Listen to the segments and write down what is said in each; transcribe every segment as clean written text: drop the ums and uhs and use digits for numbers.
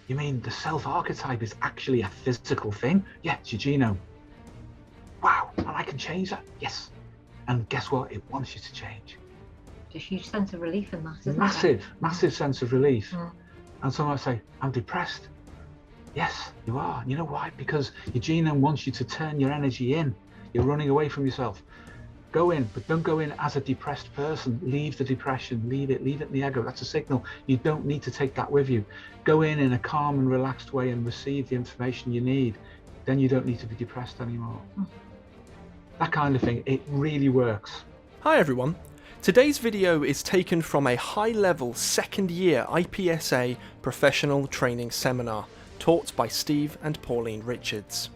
You mean the self archetype is actually a physical thing? Yeah, it's your genome. Wow, and I can change that? Yes. And guess what? It wants you to change. A huge sense of relief in that, isn't Massive, there? massive sense of relief. Mm. And someone might say, I'm depressed. Yes, you are. You know why? Because your genome wants you to turn your energy in. You're running away from yourself. Go in, but don't go in as a depressed person. Leave the depression, leave it in the ego. That's a signal. You don't need to take that with you. Go in a calm and relaxed way and receive the information you need. Then you don't need to be depressed anymore. That kind of thing, it really works. Hi everyone. Today's video is taken from a high-level second-year IPSA professional training seminar taught by Steve and Pauline Richards.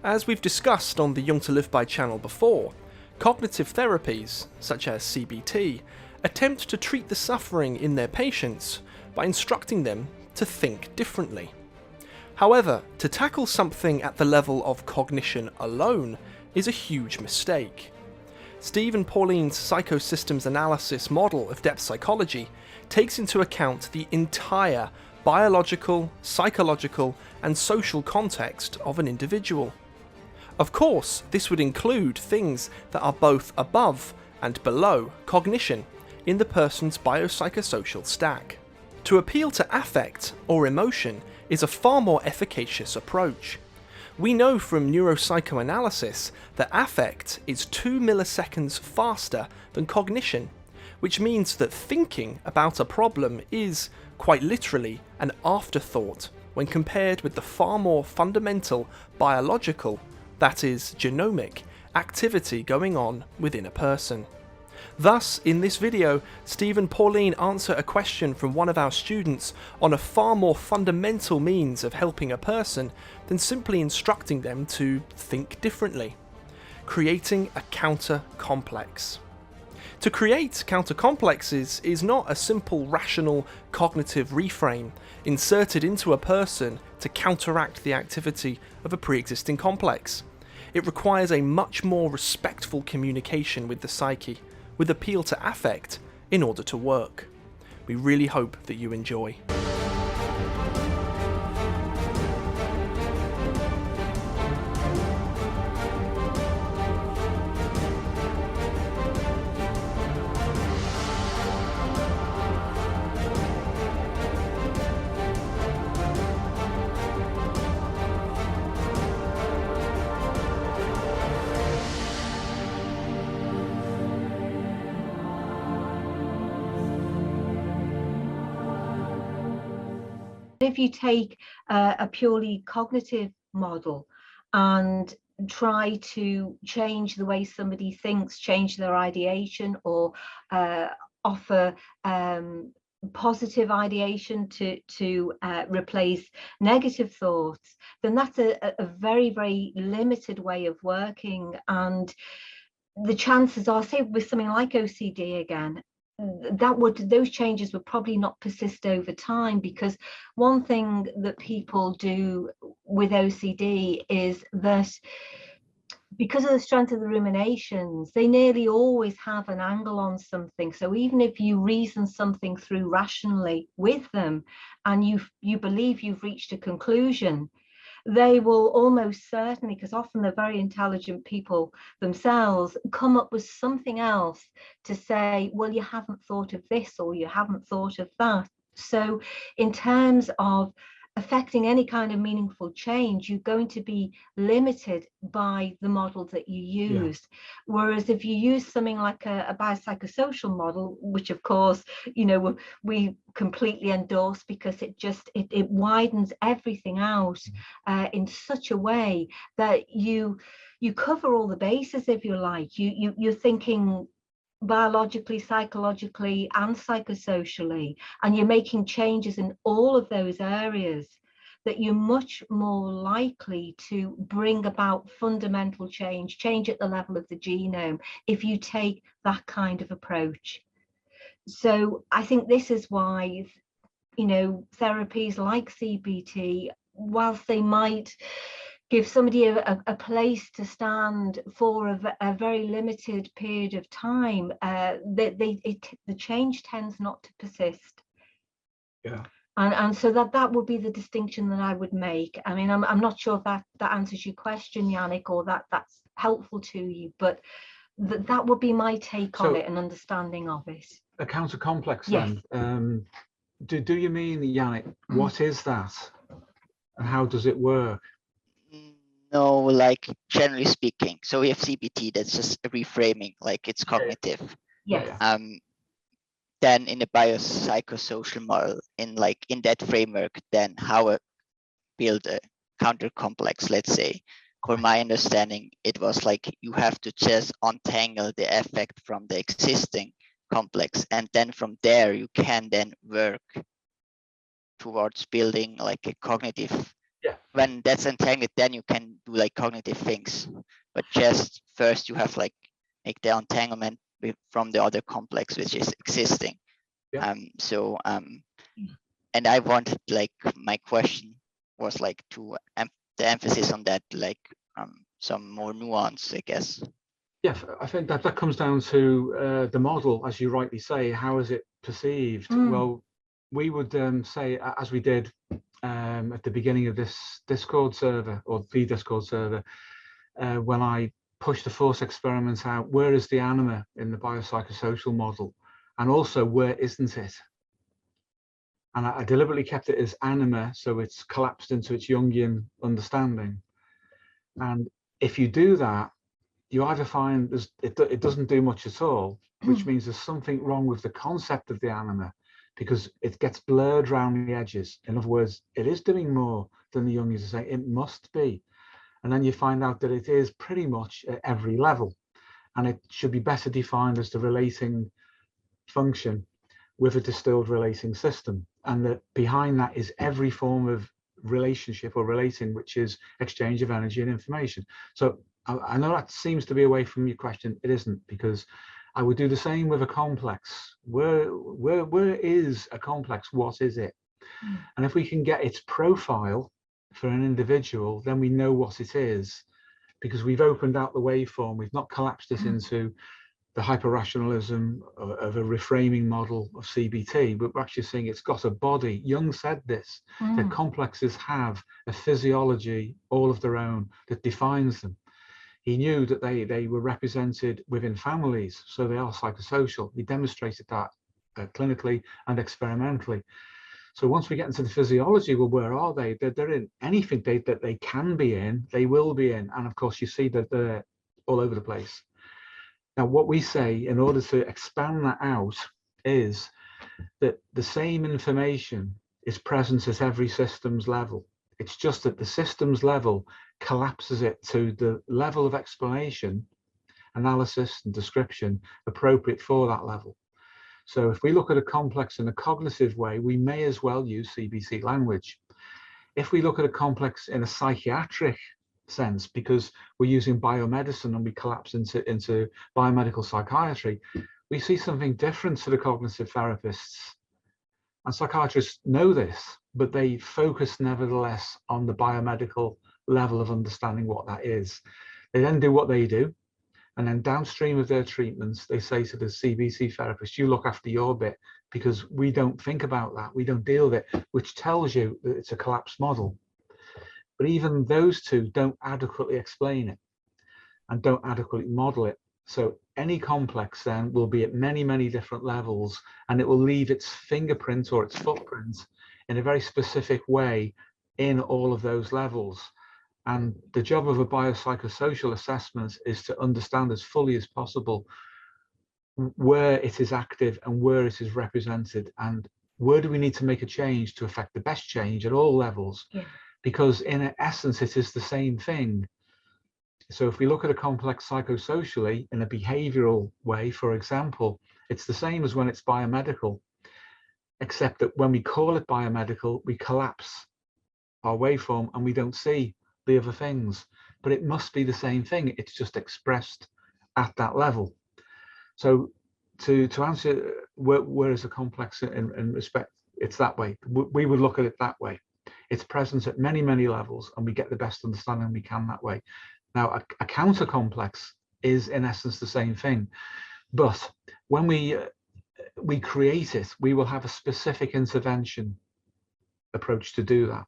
As we've discussed on the Jung To Live By channel before, cognitive therapies, such as CBT, attempt to treat the suffering in their patients by instructing them to think differently. However, to tackle something at the level of cognition alone is a huge mistake. Steve and Pauline's psychosystems analysis model of depth psychology takes into account the entire biological, psychological, and social context of an individual. Of course, this would include things that are both above and below cognition in the person's biopsychosocial stack. To appeal to affect or emotion is a far more efficacious approach. We know from neuropsychoanalysis that affect is 2 milliseconds faster than cognition, which means that thinking about a problem is, quite literally, an afterthought when compared with the far more fundamental biological, that is, genomic, activity going on within a person. Thus, in this video, Steve and Pauline answer a question from one of our students on a far more fundamental means of helping a person than simply instructing them to think differently: creating a counter-complex. To create counter-complexes is not a simple rational cognitive reframe inserted into a person to counteract the activity of a pre-existing complex. It requires a much more respectful communication with the psyche, with appeal to affect, in order to work. We really hope that you enjoy. If you take a purely cognitive model and try to change the way somebody thinks, change their ideation, or offer positive ideation to replace negative thoughts, then that's a very, very limited way of working. And the chances are, say with something like OCD again, those changes would probably not persist over time, because one thing that people do with OCD is that because of the strength of the ruminations, they nearly always have an angle on something. So even if you reason something through rationally with them and you believe you've reached a conclusion, they will almost certainly, because often they're very intelligent people themselves, come up with something else to say, well, you haven't thought of this, or you haven't thought of that. So in terms of affecting any kind of meaningful change, you're going to be limited by the model that you use. Yeah. Whereas if you use something like a biopsychosocial model, which of course, you know, we completely endorse, because it widens everything out in such a way that you cover all the bases, if you like. You're thinking biologically, psychologically, and psychosocially, and you're making changes in all of those areas, that you're much more likely to bring about fundamental change at the level of the genome, if you take that kind of approach. So I think this is why, you know, therapies like CBT, whilst they might give somebody a place to stand for a very limited period of time, the change tends not to persist. Yeah, And so that would be the distinction that I would make. I mean, I'm not sure if that answers your question, Yannick, or that's helpful to you, but that would be my take on it and understanding of it. A counter complex, yes. Then. Do you mean, Yannick, what is that and how does it work? No, like generally speaking. So we have CBT, that's just a reframing, like it's cognitive. Yes. Then in the biopsychosocial model, in that framework, then how I build a counter complex, let's say. For my understanding, it was like you have to just untangle the effect from the existing complex, and then from there you can then work towards building like a cognitive. When that's untangled, then you can do like cognitive things, but just first you have like make the entanglement from the other complex which is existing. And I wanted, like, my question was like to the emphasis on that, like some more nuance, I guess. Yeah, I think that comes down to the model, as you rightly say. How is it perceived? Well, we would say, as we did at the beginning of this Discord server, or the Discord server, when I pushed the force experiments out, where is the anima in the biopsychosocial model? And also, where isn't it? And I deliberately kept it as anima, so it's collapsed into its Jungian understanding. And if you do that, you either find it doesn't do much at all, which means there's something wrong with the concept of the anima, because it gets blurred around the edges. In other words, it is doing more than the Jungians are saying it must be. And then you find out that it is pretty much at every level. And it should be better defined as the relating function with a distilled relating system. And that behind that is every form of relationship or relating, which is exchange of energy and information. So I know that seems to be away from your question. It isn't, because I would do the same with a complex. Where is a complex? What is it? And if we can get its profile for an individual, then we know what it is, because we've opened out the waveform. We've not collapsed it into the hyper-rationalism of a reframing model of CBT, but we're actually seeing it's got a body. Jung said this, that complexes have a physiology all of their own that defines them. He knew that they were represented within families, so they are psychosocial. He demonstrated that clinically and experimentally. So once we get into the physiology, well, where are they? They're in anything that they can be in, they will be in. And of course, you see that they're all over the place. Now, what we say in order to expand that out is that the same information is present at every systems level. It's just that the systems level collapses it to the level of explanation, analysis, and description appropriate for that level. So if we look at a complex in a cognitive way, we may as well use CBT language. If we look at a complex in a psychiatric sense, because we're using biomedicine and we collapse into biomedical psychiatry, we see something different to the cognitive therapists. And psychiatrists know this, but they focus nevertheless on the biomedical level of understanding what that is. They then do what they do, and then downstream of their treatments, they say to the CBT therapist, you look after your bit, because we don't think about that, we don't deal with it, which tells you that it's a collapsed model. But even those two don't adequately explain it and don't adequately model it. So any complex then will be at many, many different levels, and it will leave its fingerprint or its footprint in a very specific way in all of those levels. And the job of a biopsychosocial assessment is to understand as fully as possible where it is active and where it is represented, and where do we need to make a change to affect the best change at all levels. Because in essence, it is the same thing. So if we look at a complex psychosocially in a behavioral way, for example, it's the same as when it's biomedical, except that when we call it biomedical, we collapse our waveform and we don't see the other things. But it must be the same thing. It's just expressed at that level. So to answer where is a complex in respect, it's that way. We would look at it that way. It's present at many, many levels, and we get the best understanding we can that way. Now, a counter complex is in essence the same thing, but when we create it, we will have a specific intervention approach to do that.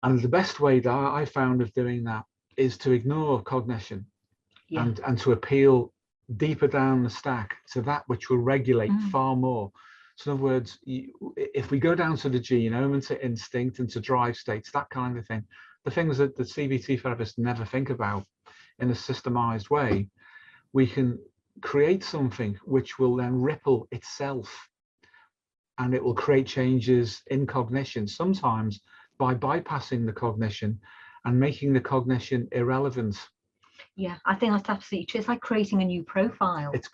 And the best way that I found of doing that is to ignore cognition and to appeal deeper down the stack to that which will regulate far more. So in other words, if we go down to the genome and to instinct and to drive states, that kind of thing, the things that the CBT therapists never think about in a systemized way, we can create something which will then ripple itself, and it will create changes in cognition, sometimes by bypassing the cognition and making the cognition irrelevant. Yeah, I think that's absolutely true. It's like creating a new profile. It's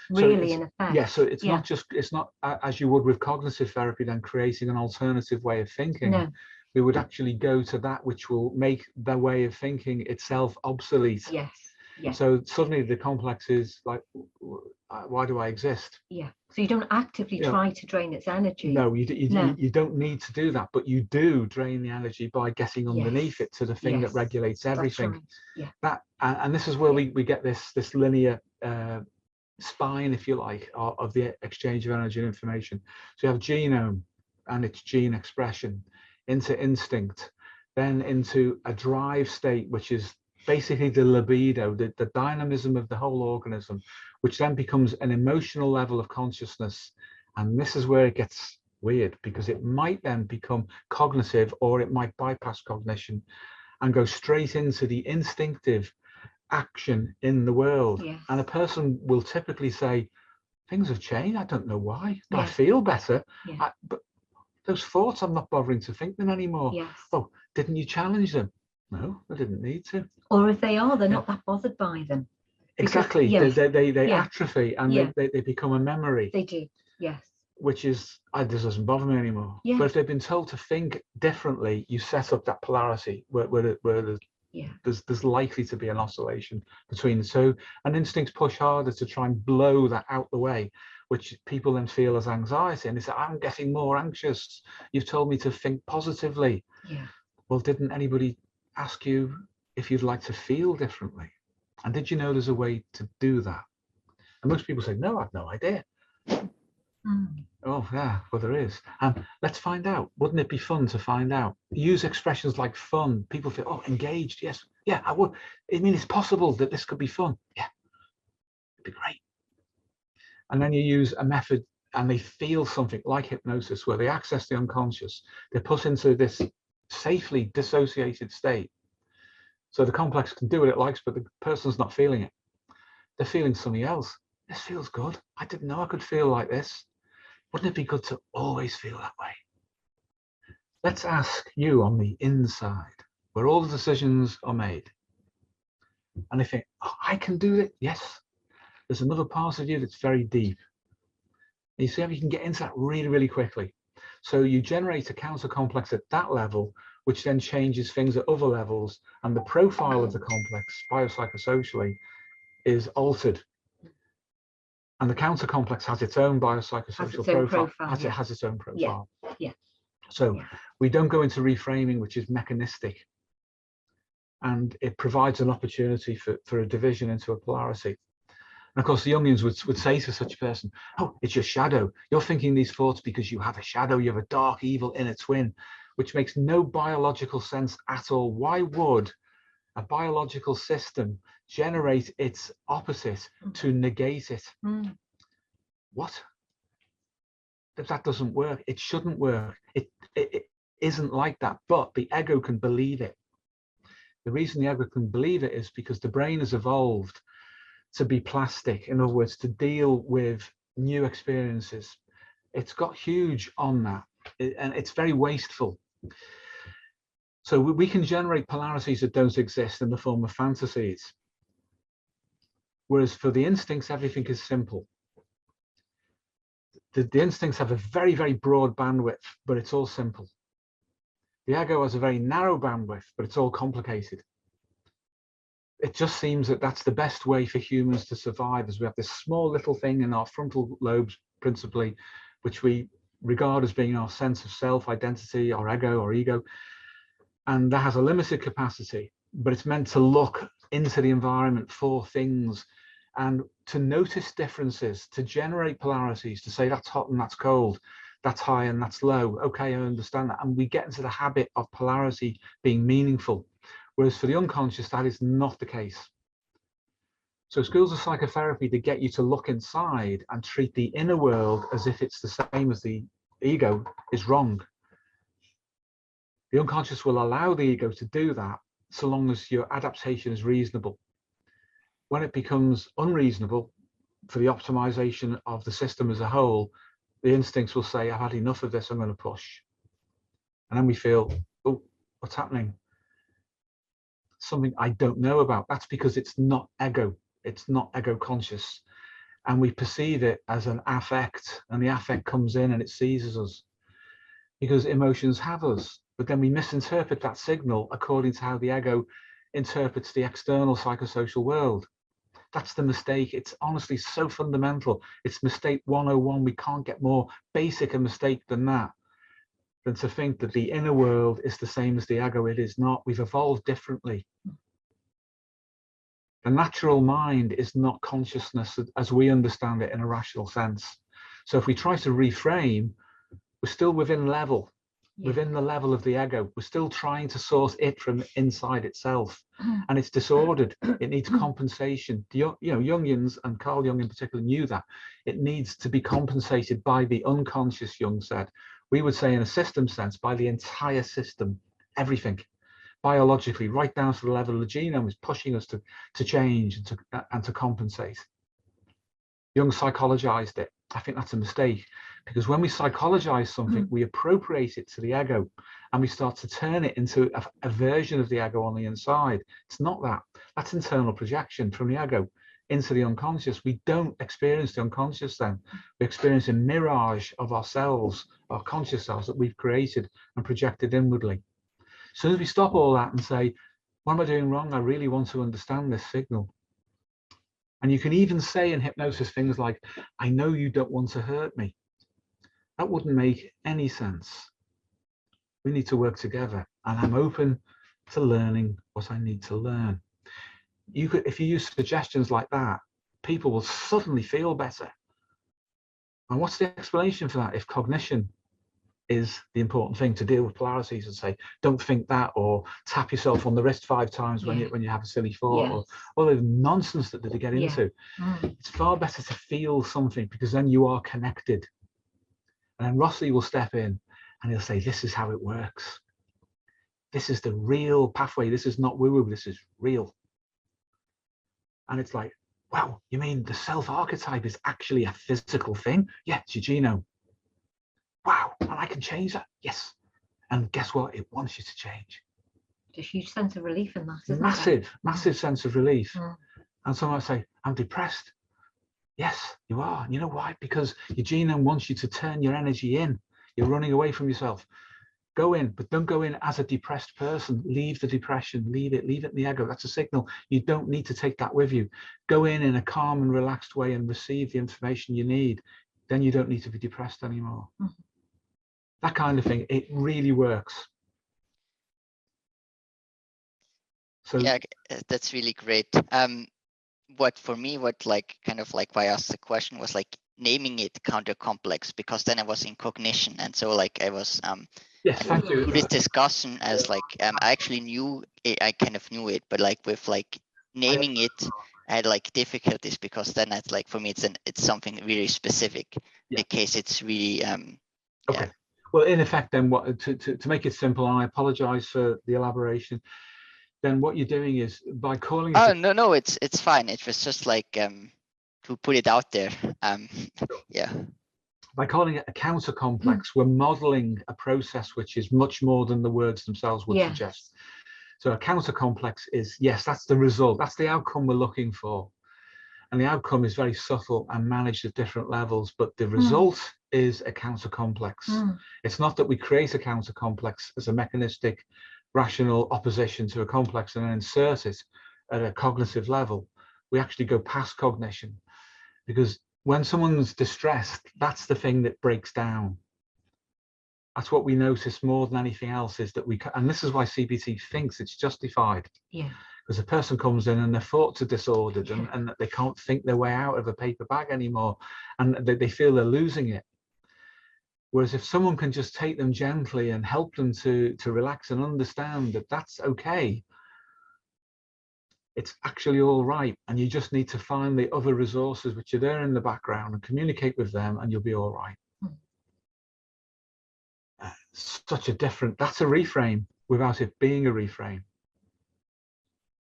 really, so in effect. Yeah, so it's not just, it's not as you would with cognitive therapy, then creating an alternative way of thinking. No. We would actually go to that which will make the way of thinking itself obsolete. Yes. Yeah. So suddenly the complex is like, why do I exist? Yeah. So you don't actively try to drain its energy. No, you don't need to do that, but you do drain the energy by getting underneath it to the thing that regulates everything. That's right. Yeah. That and this is where we get this linear spine, if you like, of the exchange of energy and information. So you have genome and its gene expression, into instinct, then into a drive state, which is basically the libido, the dynamism of the whole organism, which then becomes an emotional level of consciousness. And this is where it gets weird, because it might then become cognitive, or it might bypass cognition and go straight into the instinctive action in the world. Yes. And a person will typically say, things have changed, I don't know why, but I feel better. But those thoughts, I'm not bothering to think them anymore. Yes. Oh, didn't you challenge them? No, I didn't need to. Or if they are, they're not that bothered by them. Because, exactly. They atrophy, and they become a memory. They do. Yes. Which is, this doesn't bother me anymore. Yeah. But if they've been told to think differently, you set up that polarity where there's likely to be an oscillation between the two, and instincts push harder to try and blow that out the way, which people then feel as anxiety, and they say, I'm getting more anxious, you've told me to think positively. Yeah. Well, didn't anybody ask you if you'd like to feel differently? And did you know there's a way to do that? And most people say, no, I've no idea. Oh yeah, well there is. Let's find out. Wouldn't it be fun to find out? Use expressions like fun. People feel, oh, engaged. Yes, yeah, I would. I mean, it's possible that this could be fun. Yeah, it'd be great. And then you use a method, and they feel something like hypnosis, where they access the unconscious. They're put into this safely dissociated state. So the complex can do what it likes, but the person's not feeling it. They're feeling something else. This feels good. I didn't know I could feel like this. Wouldn't it be good to always feel that way? Let's ask you on the inside, where all the decisions are made. And they think, oh, I can do it. Yes. There's another part of you that's very deep. And you see how you can get into that really, really quickly. So you generate a counter complex at that level, which then changes things at other levels, and the profile of the complex biopsychosocially is altered. And the counter complex has its own biopsychosocial profile. It has its own profile. Yeah. So we don't go into reframing, which is mechanistic, and it provides an opportunity for a division into a polarity. And of course, the Jungians would say to such a person, oh, it's your shadow. You're thinking these thoughts because you have a shadow. You have a dark, evil inner twin, which makes no biological sense at all. Why would a biological system generate its opposite to negate it? What? If that doesn't work, it shouldn't work. It isn't like that, but the ego can believe it. The reason the ego can believe it is because the brain has evolved to be plastic, in other words, to deal with new experiences. It's got huge on that, and it's very wasteful. So we can generate polarities that don't exist in the form of fantasies. Whereas for the instincts, everything is simple. The instincts have a very, very broad bandwidth, but it's all simple. The ego has a very narrow bandwidth, but it's all complicated. It just seems that that's the best way for humans to survive, as we have this small little thing in our frontal lobes, principally, which we regard as being our sense of self, identity, our ego. And that has a limited capacity, but it's meant to look into the environment for things and to notice differences, to generate polarities, to say that's hot and that's cold. that's high and that's low. Okay, I understand that. And we get into the habit of polarity being meaningful. Whereas for the unconscious, that is not the case. So schools of psychotherapy to get you to look inside and treat the inner world as if it's the same as the ego is wrong. The unconscious will allow the ego to do that so long as your adaptation is reasonable. When it becomes unreasonable for the optimization of the system as a whole, the instincts will say, I've had enough of this, I'm going to push. And then we feel, oh, what's happening? Something I don't know about. That's because it's not ego. It's not ego conscious. And we perceive it as an affect, and the affect comes in and it seizes us because emotions have us. But then we misinterpret that signal according to how the ego interprets the external psychosocial world. That's the mistake. It's honestly so fundamental. It's mistake 101. We can't get more basic a mistake than that, than to think that the inner world is the same as the ego. It is not. We've evolved differently. The natural mind is not consciousness as we understand it in a rational sense. So if we try to reframe, we're still within level. Within the level of the ego, we're still trying to source it from inside itself, and it's disordered. It needs compensation. Jungians, and Carl Jung in particular, knew that it needs to be compensated by the unconscious. Jung said, we would say in a system sense, by the entire system, everything, biologically, right down to the level of the genome, is pushing us to change and to compensate. Jung psychologized it. I think that's a mistake, because when we psychologize something, we appropriate it to the ego and we start to turn it into a version of the ego on the inside. It's not that. That's internal projection from the ego into the unconscious. We don't experience the unconscious then. We experience a mirage of ourselves, our conscious selves that we've created and projected inwardly. As soon as we stop all that and say, what am I doing wrong? I really want to understand this signal. And you can even say in hypnosis things like, I know you don't want to hurt me. That wouldn't make any sense. We need to work together, and I'm open to learning what I need to learn. You could, if you use suggestions like that, people will suddenly feel better. And what's the explanation for that? If cognition is the important thing to deal with polarities, and say, don't think that, or tap yourself on the wrist 5 times when you have a silly thought, or all the nonsense that they get into. It's far better to feel something, because then you are connected. And then Rossi will step in and he'll say, this is how it works. This is the real pathway. This is not woo-woo, this is real. And it's like, wow, you mean the self archetype is actually a physical thing? Yeah, it's your genome. Wow, and I can change that? Yes. And guess what? It wants you to change. There's a huge sense of relief in that, isn't there? Massive sense of relief. And someone might say, I'm depressed. Yes, you are. You know why? Because your genome wants you to turn your energy in. You're running away from yourself. Go in, but don't go in as a depressed person. Leave the depression, leave it in the ego. That's a signal. You don't need to take that with you. Go in a calm and relaxed way and receive the information you need. Then you don't need to be depressed anymore. That kind of thing, it really works. So yeah, that's really great. What why I asked the question was like naming it counter complex, because then I was in cognition, and so like I was yes, thank you. through this discussion as like I actually knew it, I kind of knew it, but like with like naming it, I had like difficulties, because then it's like for me it's something really specific. In the case it's really okay. Well, in effect, then what to make it simple, and I apologize for the elaboration. Then what you're doing is by calling it. Oh no, it's fine. It was just like to put it out there. Yeah. By calling it a counter complex, we're modeling a process which is much more than the words themselves would suggest. So a counter complex is, yes, that's the result. That's the outcome we're looking for. And the outcome is very subtle and managed at different levels, but the result is a counter complex. It's not that we create a counter complex as a mechanistic, rational opposition to a complex and then insert it at a cognitive level. We actually go past cognition, because when someone's distressed, that's the thing that breaks down. That's what we notice more than anything else, is that and this is why CBT thinks it's justified. Because a person comes in and their thoughts are disordered and they can't think their way out of a paper bag anymore, and they feel they're losing it. Whereas if someone can just take them gently and help them to relax and understand that that's okay, it's actually all right, and you just need to find the other resources which are there in the background and communicate with them, and you'll be all right. Such a different, that's a reframe without it being a reframe.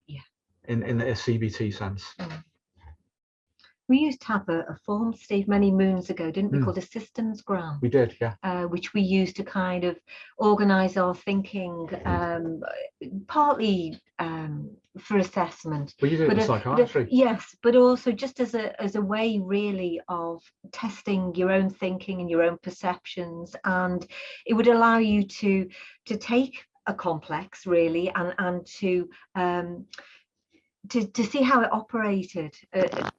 Yeah. In a CBT sense. We used to have a form, Steve, many moons ago, didn't we, called a systems graph? We did, yeah. Which we used to kind of organise our thinking, partly for assessment. Well, you did it in psychiatry. Yes, but also just as a way, really, of testing your own thinking and your own perceptions, and it would allow you to take a complex, really, and to see how it operated at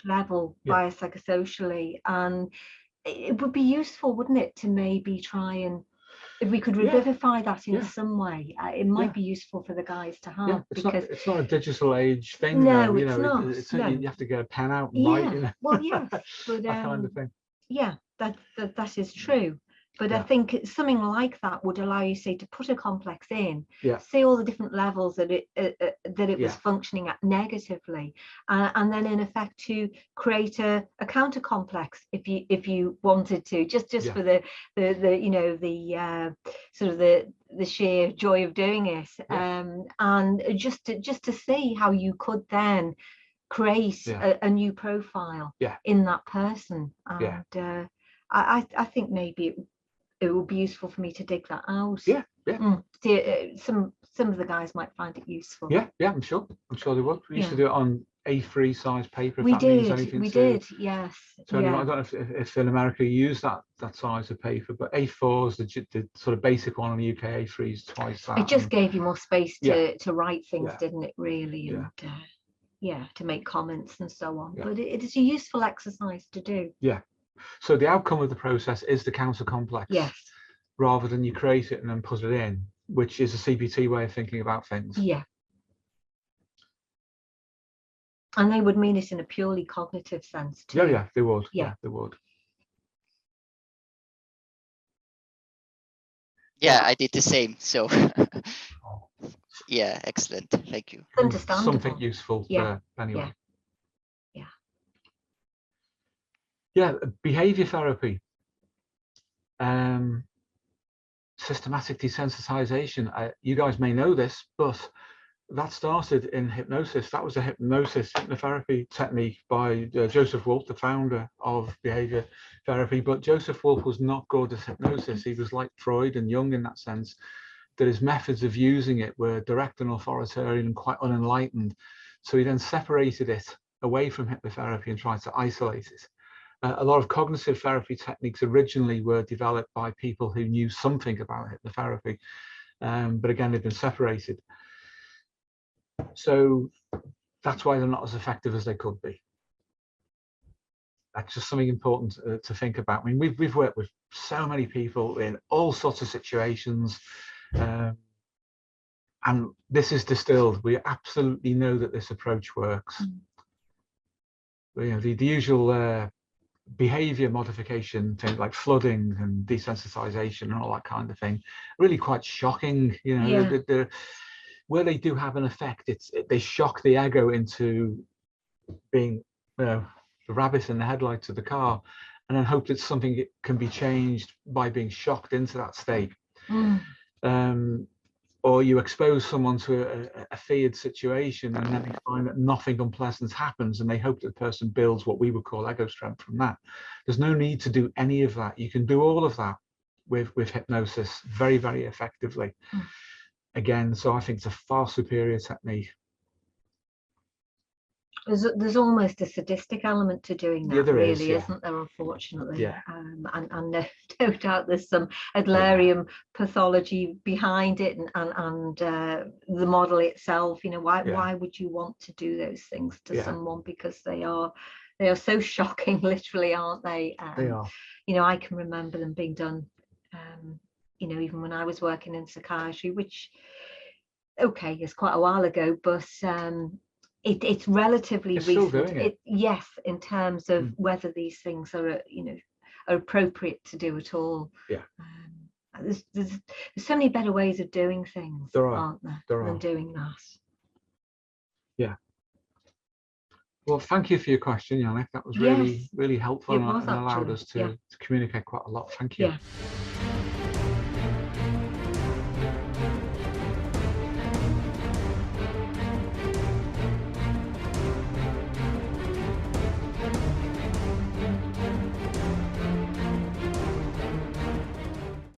level, biopsychosocially, and it would be useful, wouldn't it, to maybe try and, if we could revivify that in some way, it might be useful for the guys to have. Because it's not a digital age thing. No, you it's know, not. You have to get a pen out and Yeah, write, you know. well, yes, but that kind of thing. Yeah, that is true. But I think something like that would allow you, say, to put a complex in, see all the different levels that it was functioning at negatively, and then in effect to create a counter complex if you wanted to, just for the you know, the sort of the sheer joy of doing it, and just to see how you could then create a new profile in that person. And I think maybe it would be useful for me to dig that out. Some of the guys might find it useful. I'm sure they would. We used to do it on A3 size paper. We did, yes. So anyway, I don't know if in America you use that size of paper, but A4 is the sort of basic one. On the UK, A3 is twice that. It just gave you more space to write things, didn't it, really? And to make comments and so on. But it is a useful exercise to do. So the outcome of the process is the counter complex. Yes. Rather than you create it and then put it in, which is a CBT way of thinking about things. Yeah. And they would mean it in a purely cognitive sense too. Yeah, they would. Yeah, they would. Yeah, I did the same. So yeah, excellent. Thank you. Understandable. Something useful for anyway. Yeah, behavior therapy, systematic desensitization. You guys may know this, but that started in hypnosis. That was a hypnotherapy technique by Joseph Wolf, the founder of behavior therapy. But Joseph Wolf was not good at hypnosis. He was like Freud and Jung in that sense, that his methods of using it were direct and authoritarian and quite unenlightened. So he then separated it away from hypnotherapy and tried to isolate it. A lot of cognitive therapy techniques originally were developed by people who knew something about hypnotherapy, but again, they've been separated. So that's why they're not as effective as they could be. That's just something important to think about. I mean, we've worked with so many people in all sorts of situations, and this is distilled. We absolutely know that this approach works. You know, the usual behavior modification things like flooding and desensitization and all that kind of thing, really quite shocking. You know, where they do have an effect, they shock the ego into being, you know, the rabbit in the headlights of the car, and then hope that something can be changed by being shocked into that state. Or you expose someone to a feared situation, and then they find that nothing unpleasant happens, and they hope that the person builds what we would call ego strength from that. There's no need to do any of that. You can do all of that with hypnosis very, very effectively. Again, so I think it's a far superior technique. There's almost a sadistic element to doing that, really, isn't there, unfortunately? And no doubt there's some Adlerian pathology behind it, and the model itself. You know, why would you want to do those things to someone? Because they are so shocking, literally, aren't they? They are. You know, I can remember them being done, you know, even when I was working in psychiatry, which, okay, is quite a while ago, but it's relatively recent. Yes, in terms of whether these things are, you know, are appropriate to do at all. Yeah. There's so many better ways of doing things, There are. aren't there, There than are. doing that. Yeah. Well, thank you for your question, Yannick. That was really, Yes, really helpful it and was allowed actually, us to, yeah. to communicate quite a lot. Thank you. Yeah.